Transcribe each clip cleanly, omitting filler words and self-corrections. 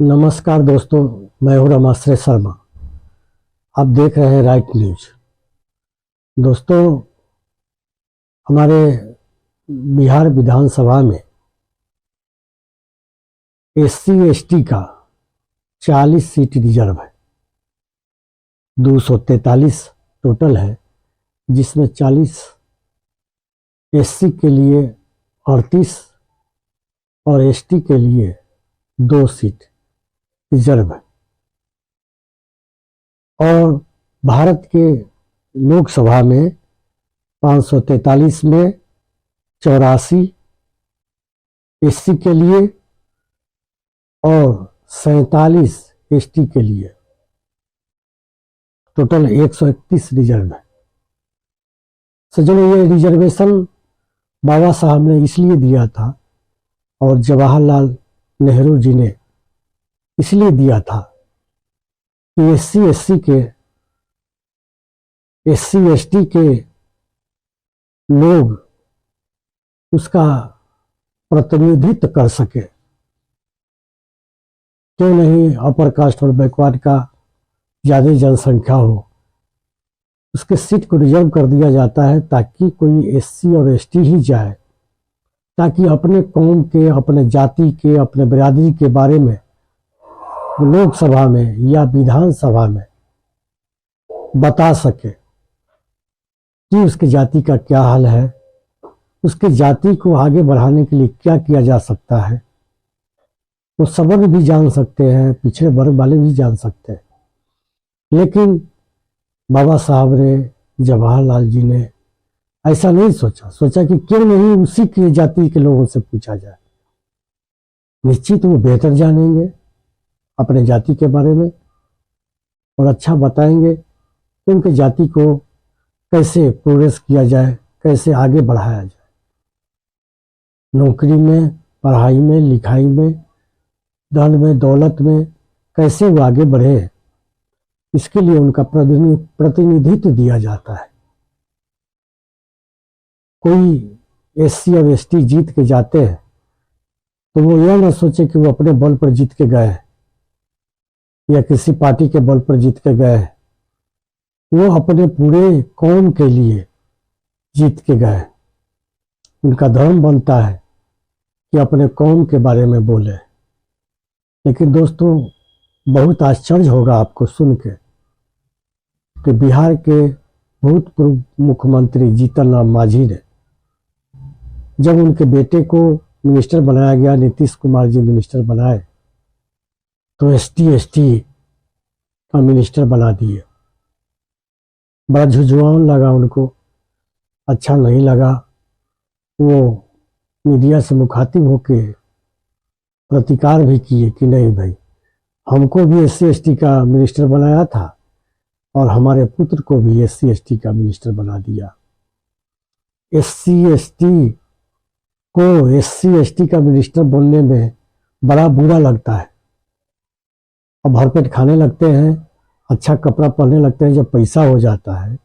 नमस्कार दोस्तों, मैं हूं रमाश्रय शर्मा। आप देख रहे हैं राइट न्यूज। दोस्तों, हमारे बिहार विधानसभा में एससी एसटी का 40 सीट रिजर्व है। 243 टोटल है, जिसमें 40 एससी के लिए 38 और एसटी के लिए 2 सीट रिजर्व है। और भारत के लोकसभा में 543 में 84 एससी के लिए और 47 एसटी के लिए, टोटल 131 रिजर्व है। सज्जनों, ये रिजर्वेशन बाबा साहब ने इसलिए दिया था और जवाहरलाल नेहरू जी ने इसलिए दिया था कि एससी एसटी के लोग उसका प्रतिनिधित्व कर सके। क्यों नहीं अपर कास्ट और बैकवर्ड का ज्यादा जनसंख्या हो, उसके सीट को रिजर्व कर दिया जाता है ताकि कोई एससी और एसटी ही जाए, ताकि अपने कौम के, अपने जाति के, अपने बिरादरी के बारे में लोकसभा में या विधानसभा में बता सके कि उसकी जाति का क्या हाल है, उसकी जाति को आगे बढ़ाने के लिए क्या किया जा सकता है। वो सवर्ण भी जान सकते हैं, पिछड़े वर्ग वाले भी जान सकते हैं। लेकिन बाबा साहब ने, जवाहरलाल जी ने ऐसा नहीं सोचा कि क्यों नहीं उसी की जाति के लोगों से पूछा जाए। निश्चित वो बेहतर जानेंगे अपने जाति के बारे में और अच्छा बताएंगे कि उनकी जाति को कैसे प्रोग्रेस किया जाए, कैसे आगे बढ़ाया जाए, नौकरी में, पढ़ाई में, लिखाई में, धन में, दौलत में कैसे वो आगे बढ़े। इसके लिए उनका प्रतिनिधित्व दिया जाता है। कोई एससी और एसटी जीत के जाते हैं तो वो यह ना सोचे कि वो अपने बल पर जीत के गए या किसी पार्टी के बल पर जीत के गए। वो अपने पूरे कौम के लिए जीत के गए। उनका धर्म बनता है कि अपने कौम के बारे में बोले। लेकिन दोस्तों, बहुत आश्चर्य होगा आपको सुन के कि बिहार के भूतपूर्व मुख्यमंत्री जीतन राम मांझी ने, जब उनके बेटे को मिनिस्टर बनाया गया, नीतीश कुमार जी मिनिस्टर बनाए, तो एसटी एसटी का मिनिस्टर बना दिए। बड़ा झुझुआन लगा उनको, अच्छा नहीं लगा। वो मीडिया से मुखातिब होके प्रतिकार भी किए कि नहीं भाई, हमको भी एससी एसटी का मिनिस्टर बनाया था और हमारे पुत्र को भी एससी एसटी का मिनिस्टर बना दिया। एससी एसटी का मिनिस्टर बनने में बड़ा बुरा लगता है। अब भरपेट खाने लगते हैं, अच्छा कपड़ा पहनने लगते हैं। जब पैसा हो जाता है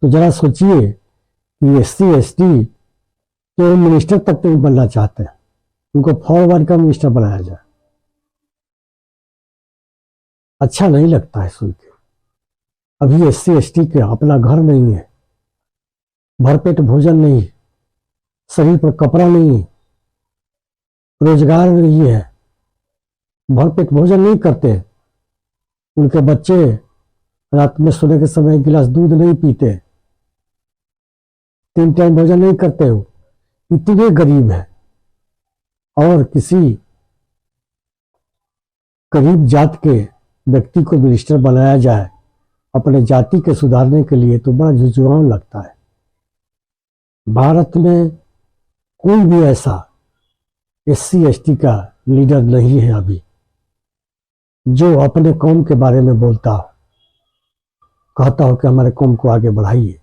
तो जरा सोचिए कि एससी एसटी तो मिनिस्टर तक नहीं बनना चाहते हैं, उनको फॉरवर्ड का मिनिस्टर बनाया जाए। अच्छा नहीं लगता है सुन के। अभी एससी एसटी के अपना घर नहीं है, भरपेट भोजन नहीं, शरीर पर कपड़ा नहीं, रोजगार नहीं है, भरपेट भोजन नहीं करते। उनके बच्चे रात में सोने के समय 1 गिलास दूध नहीं पीते, 3 टाइम भोजन नहीं करते हो, इतने गरीब है। और किसी गरीब जात के व्यक्ति को मिनिस्टर बनाया जाए अपने जाति के सुधारने के लिए, तो बड़ा झुझुआन लगता है। भारत में कोई भी ऐसा एससी एसटी का लीडर नहीं है अभी जो अपने कौम के बारे में बोलता हो, कहता हो कि हमारे कौम को आगे बढ़ाइए,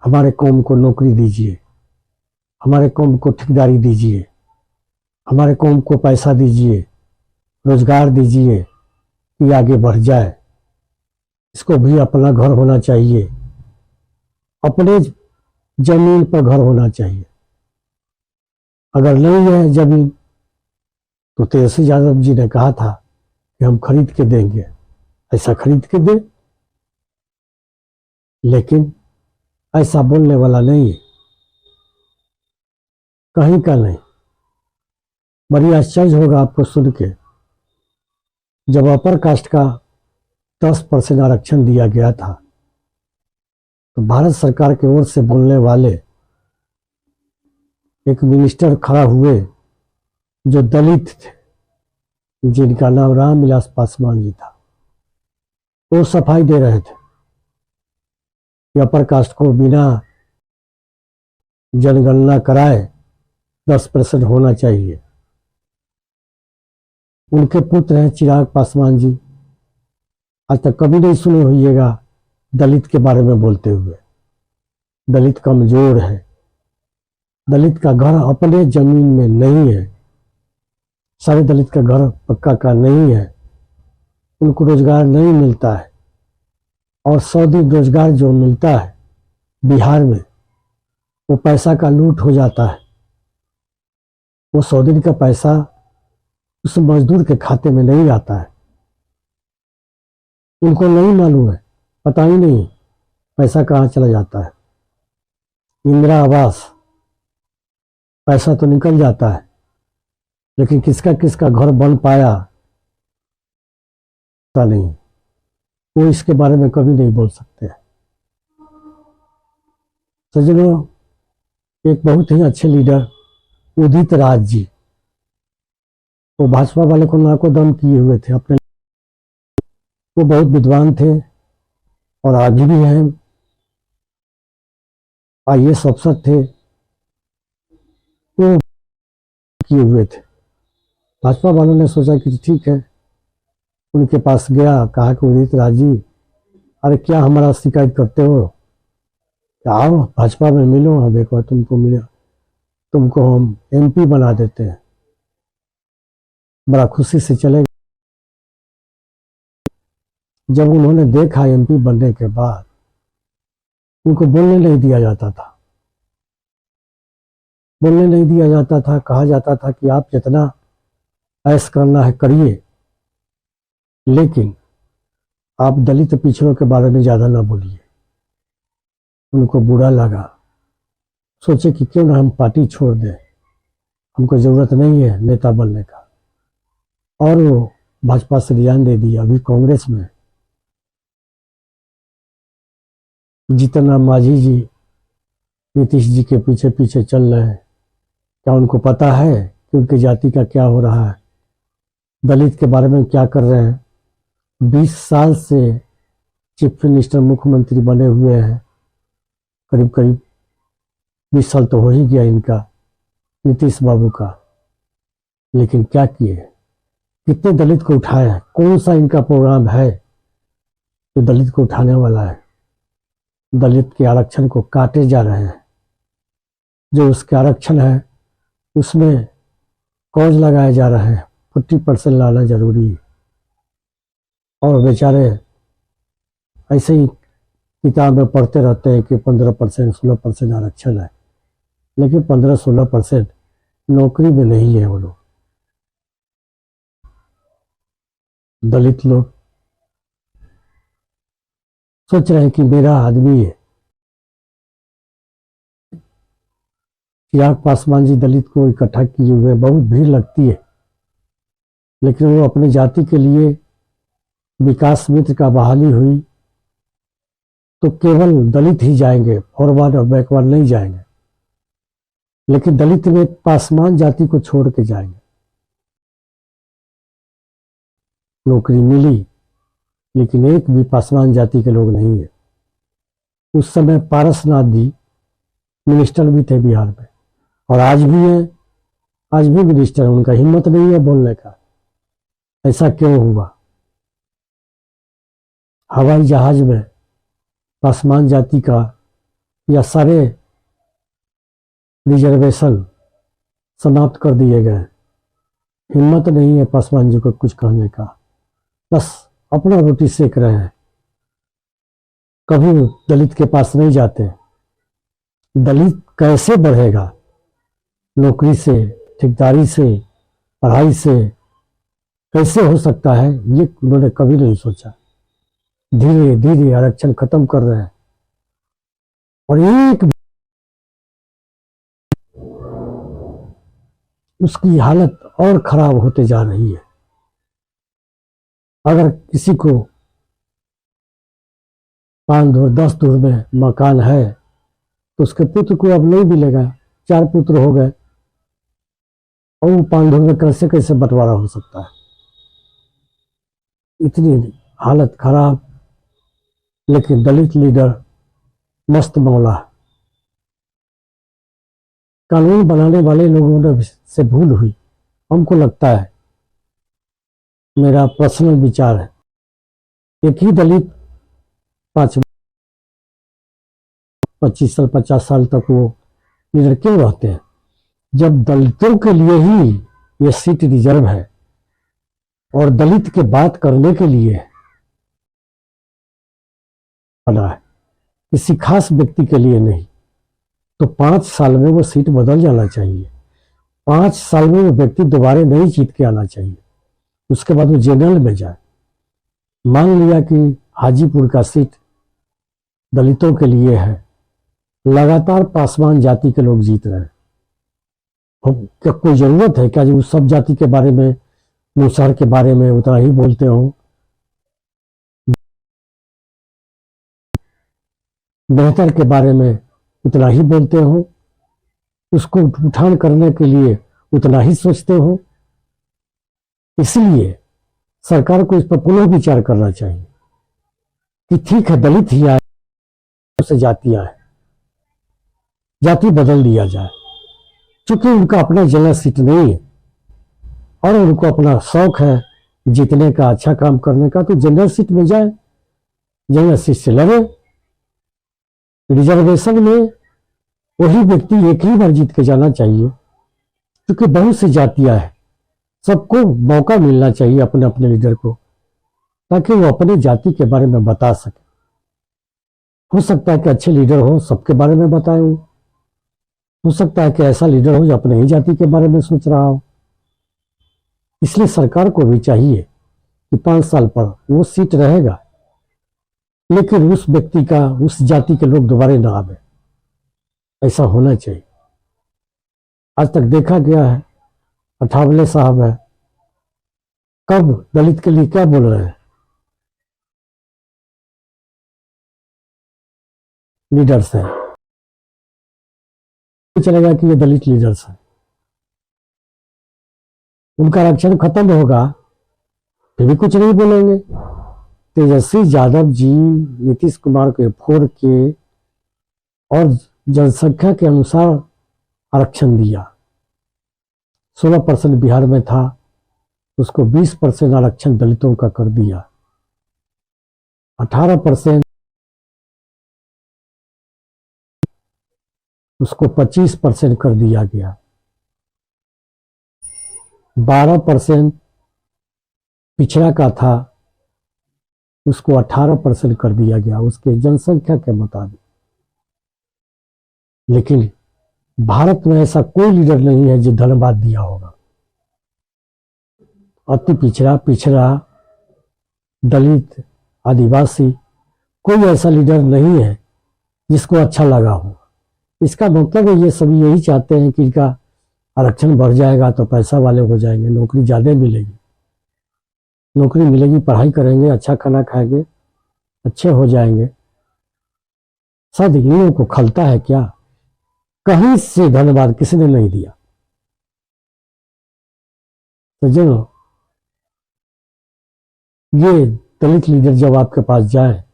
हमारे कौम को नौकरी दीजिए, हमारे कौम को ठेकेदारी दीजिए, हमारे कौम को पैसा दीजिए, रोजगार दीजिए कि आगे बढ़ जाए। इसको भी अपना घर होना चाहिए, अपने जमीन पर घर होना चाहिए। अगर नहीं है जमीन तो तेजस्वी यादव जी ने कहा था कि हम खरीद के देंगे, ऐसा खरीद के दे, लेकिन ऐसा बोलने वाला नहीं है, कहीं का नहीं। बड़ी आश्चर्य होगा आपको सुन के, जब अपर कास्ट का 10% आरक्षण दिया गया था तो भारत सरकार की ओर से बोलने वाले एक मिनिस्टर खड़ा हुए जो दलित थे, जिनका नाम रामविलास पासवान जी था। वो सफाई दे रहे थे कि अपर कास्ट को बिना जनगणना कराए 10% होना चाहिए। उनके पुत्र हैं चिराग पासवान जी, आज तक कभी नहीं सुने होइएगा दलित के बारे में बोलते हुए। दलित कमजोर है, दलित का घर अपने जमीन में नहीं है, सारे दलित का घर पक्का का नहीं है, उनको रोजगार नहीं मिलता है, और 100 दिन रोजगार जो मिलता है बिहार में वो पैसा का लूट हो जाता है। वो 100 दिन का पैसा उस मजदूर के खाते में नहीं आता है। उनको नहीं मालूम है, पता ही नहीं पैसा कहाँ चला जाता है। इंदिरा आवास पैसा तो निकल जाता है, लेकिन किसका किसका घर बन पाया पता नहीं, वो इसके बारे में कभी नहीं बोल सकते। सज्जनों, एक बहुत ही अच्छे लीडर उदित राज जी, वो भाजपा वाले को नाको दम किए हुए थे अपने। वो बहुत विद्वान थे और आगे भी हैं, IAS अफसर थे, वो किए हुए थे। भाजपा वालों ने सोचा कि ठीक है, उनके पास गया, कहा कि उदित राज जी, अरे क्या हमारा शिकायत करते हो, आओ भाजपा में मिलो, हम एक बार तुमको मिले, तुमको हम MP बना देते हैं। बड़ा खुशी से चले गए। जब उन्होंने देखा MP बनने के बाद, उनको बोलने नहीं दिया जाता था, बोलने नहीं दिया जाता था। कहा जाता था कि आप जितना ऐश करना है करिए, लेकिन आप दलित पिछड़ों के बारे में ज्यादा ना बोलिए। उनको बुरा लगा, सोचे कि क्यों ना हम पार्टी छोड़ दें, हमको जरूरत नहीं है नेता बनने का, और वो भाजपा से रिजाइन दे दिया। अभी कांग्रेस में जितना मांझी जी नीतीश जी के पीछे पीछे चल रहे हैं, क्या उनको पता है कि उनकी जाति का क्या हो रहा है, दलित के बारे में क्या कर रहे हैं? 20 साल से चीफ मिनिस्टर मुख्यमंत्री बने हुए हैं, करीब करीब 20 साल तो हो ही गया इनका, नीतीश बाबू का, लेकिन क्या किए? कितने दलित को उठाया है? कौन सा इनका प्रोग्राम है जो दलित को उठाने वाला है? दलित के आरक्षण को काटे जा रहे हैं। जो उसके आरक्षण है उसमें कॉज लगाए जा रहे हैं, 40% लाना जरूरी है। और बेचारे ऐसे ही किताब में पढ़ते रहते हैं कि 15% 16% आरक्षण है, लेकिन 15-16% नौकरी में नहीं है। वो लोग दलित लोग सोच रहे हैं कि मेरा आदमी है। चिराग पासवान जी दलित को इकट्ठा किए हुए, बहुत भीड़ लगती है, लेकिन वो अपने जाति के लिए विकास मित्र का बहाली हुई तो केवल दलित ही जाएंगे, फॉरवर्ड और बैकवर्ड नहीं जाएंगे। लेकिन दलित में पासवान जाति को छोड़ के जाएंगे। नौकरी मिली, लेकिन एक भी पासवान जाति के लोग नहीं है। उस समय पारसनाथ जी मिनिस्टर भी थे बिहार में, और आज भी है, आज भी मिनिस्टर, उनका हिम्मत नहीं है बोलने का। ऐसा क्यों हुआ? हवाई जहाज में पासवान जाति का या सारे रिजर्वेशन समाप्त कर दिए गए। हिम्मत नहीं है पासवान जी को कुछ कहने का, बस अपना रोटी सेक रहे हैं, कभी दलित के पास नहीं जाते। दलित कैसे बढ़ेगा? नौकरी से, ठेकेदारी से, पढ़ाई से कैसे हो सकता है ये उन्होंने कभी नहीं सोचा। धीरे धीरे आरक्षण खत्म कर रहे हैं और एक उसकी हालत और खराब होते जा रही है। अगर किसी को 5 धूर 10 धूर में मकान है तो उसके पुत्र को अब नहीं मिलेगा। 4 पुत्र हो गए और वो 5 धूर में कैसे कैसे बंटवारा हो सकता है। इतनी हालत खराब। लेकिन दलित लीडर मस्त मौला। कानून बनाने वाले लोगों ने से भूल हुई, हमको लगता है, मेरा पर्सनल विचार है। एक ही दलित 25 साल 50 साल तक वो लीडर क्यों रहते हैं, जब दलितों के लिए ही ये सीट रिजर्व है और दलित के बात करने के लिए बना है, किसी खास व्यक्ति के लिए नहीं। तो 5 साल में वो सीट बदल जाना चाहिए। 5 साल में वो व्यक्ति दोबारा नहीं जीत के आना चाहिए। उसके बाद वो जनरल में जाए। मान लिया कि हाजीपुर का सीट दलितों के लिए है, लगातार पासवान जाति के लोग जीत रहे हैं। क्या कोई जरूरत है क्या जो सब जाति के बारे में, मुसहर के बारे में उतना ही बोलते हो, बेहतर के बारे में उतना ही बोलते हो, उसको उठान करने के लिए उतना ही सोचते हो। इसलिए सरकार को इस पर पुनः विचार करना चाहिए कि ठीक है दलित ही आए से जातियां हैं, जाति बदल दिया जाए। क्योंकि उनका अपना जनरल सीट नहीं है और उनको अपना शौक है जीतने का, अच्छा काम करने का, तो जनरल सीट में जाए, जनरल सीट से लड़े। रिजर्वेशन में वही व्यक्ति एक ही बार जीत के जाना चाहिए, क्योंकि बहुत सी जातियां हैं। सबको मौका मिलना चाहिए अपने अपने लीडर को, ताकि वो अपने जाति के बारे में बता सके। हो सकता है कि अच्छे लीडर हो, सबके बारे में बताए। हो सकता है कि ऐसा लीडर हो जो अपने ही जाति के बारे में सोच रहा हो। इसलिए सरकार को भी चाहिए कि 5 साल पर वो सीट रहेगा, लेकिन उस व्यक्ति का, उस जाति के लोग दोबारा ना आवे, ऐसा होना चाहिए। आज तक देखा गया है, अठावले साहब है, कब दलित के लिए क्या बोल रहे हैं, लीडर्स हैं, चलेगा कि ये दलित लीडर्स हैं। उनका आरक्षण खत्म होगा फिर भी कुछ नहीं बोलेंगे। तेजस्वी यादव जी नीतीश कुमार को फोड़ के और जनसंख्या के अनुसार आरक्षण दिया। 16% बिहार में था, उसको 20% आरक्षण दलितों का कर दिया। 18% उसको 25% कर दिया गया। 12% पिछड़ा का था, उसको 18% कर दिया गया उसके जनसंख्या के मुताबिक। लेकिन भारत में ऐसा कोई लीडर नहीं है जो धन्यवाद दिया होगा। अति पिछड़ा दलित, आदिवासी, कोई ऐसा लीडर नहीं है जिसको अच्छा लगा हो। इसका मतलब है ये सभी यही चाहते हैं कि इनका आरक्षण बढ़ जाएगा तो पैसा वाले हो जाएंगे, नौकरी ज्यादा मिलेगी, नौकरी मिलेगी, पढ़ाई करेंगे, अच्छा खाना खाएंगे, अच्छे हो जाएंगे। शायद इन लोगों को खलता है क्या? कहीं से धन्यवाद किसी ने नहीं दिया। तो जो ये दलित लीडर जब आपके पास जाए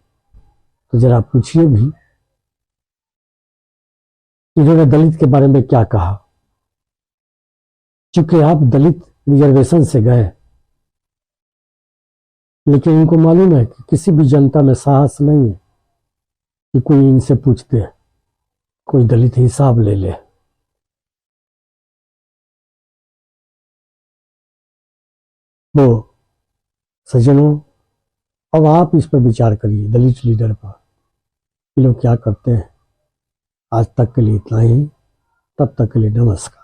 तो जरा पूछिए भी इन्होंने दलित के बारे में क्या कहा। चूंकि आप दलित रिजर्वेशन से गए, लेकिन इनको मालूम है कि किसी भी जनता में साहस नहीं है कि कोई इनसे पूछते, कोई दलित हिसाब ले ले। वो सज्जनों, अब आप इस पर विचार करिए, दलित लीडर पर, ये लोग क्या करते हैं। आज तक के लिए इतना ही, तब तक के लिए नमस्कार।